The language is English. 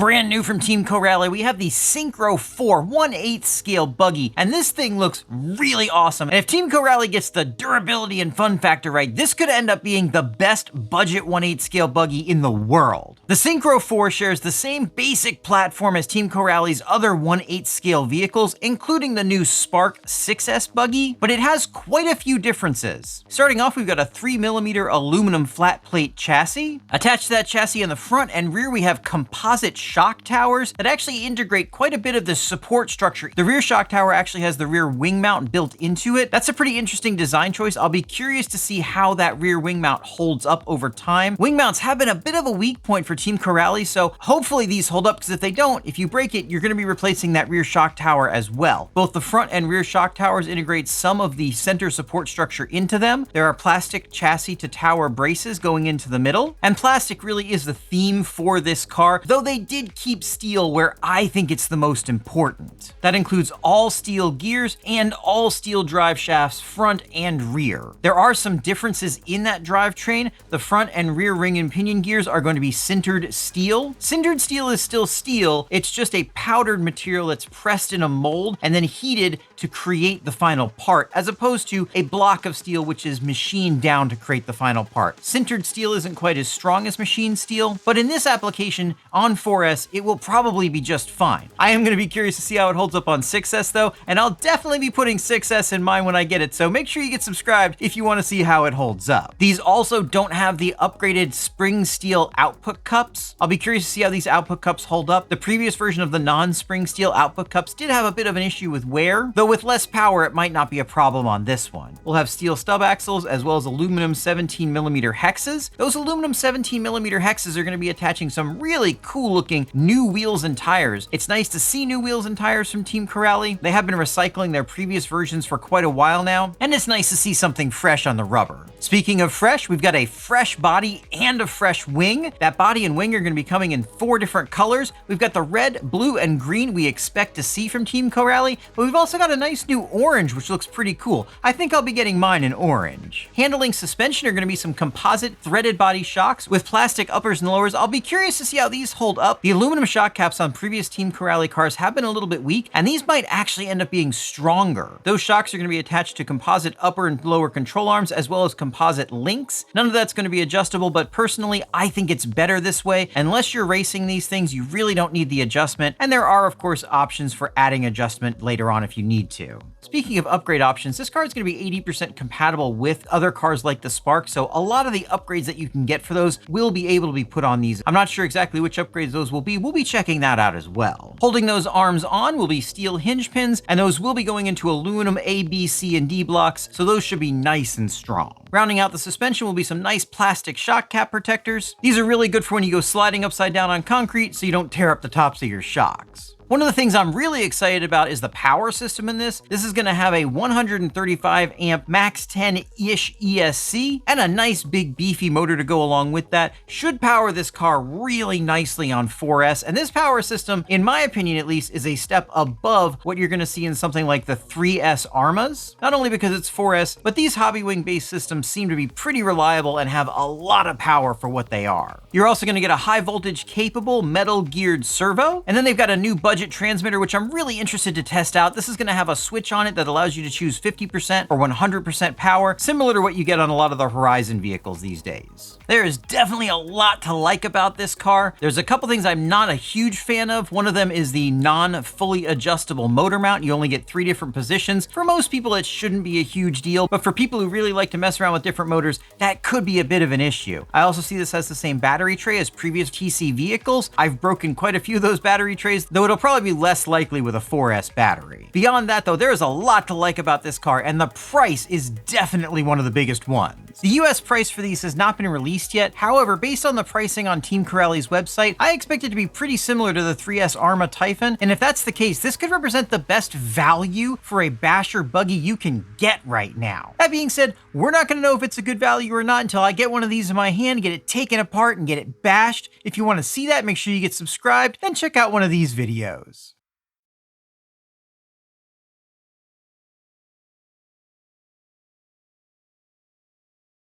Brand new from Team Corally, we have the Syncro4 1/8 scale buggy, and this thing looks really awesome. And if Team Corally gets the durability and fun factor right, this could end up being the best budget 1/8 scale buggy in the world. The Syncro4 shares the same basic platform as Team Coraly's other 1/8 scale vehicles, including the new Spark 6S buggy, but it has quite a few differences. Starting off, we've got a 3mm aluminum flat plate chassis. Attached to that chassis in the front and rear, we have composite shock towers that actually integrate quite a bit of the support structure. The rear shock tower actually has the rear wing mount built into it. That's a pretty interesting design choice. I'll be curious to see how that rear wing mount holds up over time. Wing mounts have been a bit of a weak point for Team Corally, so hopefully these hold up, because if they don't, if you break it, you're going to be replacing that rear shock tower as well. Both the front and rear shock towers integrate some of the center support structure into them. There are plastic chassis to tower braces going into the middle, and plastic really is the theme for this car, though they did keep steel where I think it's the most important. That includes all steel gears and all steel drive shafts, front and rear. There are some differences in that drivetrain. The front and rear ring and pinion gears are going to be sintered steel. Sintered steel is still steel, it's just a powdered material that's pressed in a mold and then heated to create the final part, as opposed to a block of steel which is machined down to create the final part. Sintered steel isn't quite as strong as machined steel, but in this application on 4S, it will probably be just fine. I am going to be curious to see how it holds up on 6S though, and I'll definitely be putting 6S in mine when I get it, so make sure you get subscribed if you want to see how it holds up. These also don't have the upgraded spring steel output cups. I'll be curious to see how these output cups hold up. The previous version of the non-spring steel output cups did have a bit of an issue with wear, though with less power it might not be a problem on this one. We'll have steel stub axles as well as aluminum 17mm hexes. Those aluminum 17mm hexes are going to be attaching some really cool looking new wheels and tires. It's nice to see new wheels and tires from Team Corally. They have been recycling their previous versions for quite a while now, and it's nice to see something fresh on the rubber. Speaking of fresh, we've got a fresh body and a fresh wing. That body and wing are going to be coming in 4 different colors. We've got the red, blue, and green we expect to see from Team Corally, but we've also got a nice new orange, which looks pretty cool. I think I'll be getting mine in orange. Handling suspension are going to be some composite threaded body shocks with plastic uppers and lowers. I'll be curious to see how these hold up. The aluminum shock caps on previous Team Corally cars have been a little bit weak, and these might actually end up being stronger. Those shocks are going to be attached to composite upper and lower control arms, as well as composite links. None of that's going to be adjustable, but personally, I think it's better this way. Unless you're racing these things, you really don't need the adjustment, and there are, of course, options for adding adjustment later on if you need to. Speaking of upgrade options, this car is going to be 80% compatible with other cars like the Spark, so a lot of the upgrades that you can get for those will be able to be put on these. I'm not sure exactly which upgrades those will be. We'll be checking that out as well. Holding those arms on will be steel hinge pins, and those will be going into aluminum A, B, C, and D blocks, so those should be nice and strong. Rounding out the suspension will be some nice plastic shock cap protectors. These are really good for when you go sliding upside down on concrete so you don't tear up the tops of your shocks. One of the things I'm really excited about is the power system in this. This is going to have a 135 amp max 10-ish ESC and a nice big beefy motor to go along with that. Should power this car really nicely on 4S, and this power system, in my opinion at least, is a step above what you're going to see in something like the 3S Arrmas. Not only because it's 4S, but these hobby wing based systems seem to be pretty reliable and have a lot of power for what they are. You're also going to get a high voltage capable metal geared servo, and then they've got a new budget transmitter, which I'm really interested to test out. This is going to have a switch on it that allows you to choose 50% or 100% power, similar to what you get on a lot of the Horizon vehicles these days. There is definitely a lot to like about this car. There's a couple things I'm not a huge fan of. One of them is the non-fully adjustable motor mount. You only get 3 different positions. For most people, it shouldn't be a huge deal, but for people who really like to mess around with different motors, that could be a bit of an issue. I also see this has the same battery tray as previous TC vehicles. I've broken quite a few of those battery trays, though it'll probably be less likely with a 4S battery. Beyond that though, there is a lot to like about this car, and the price is definitely one of the biggest ones. The US price for these has not been released yet. However, based on the pricing on Team Coraly's website, I expect it to be pretty similar to the 3S Arrma Typhon, and if that's the case, this could represent the best value for a basher buggy you can get right now. That being said, we're not going to know if it's a good value or not until I get one of these in my hand, get it taken apart, and get it bashed. If you want to see that, make sure you get subscribed, and check out one of these videos.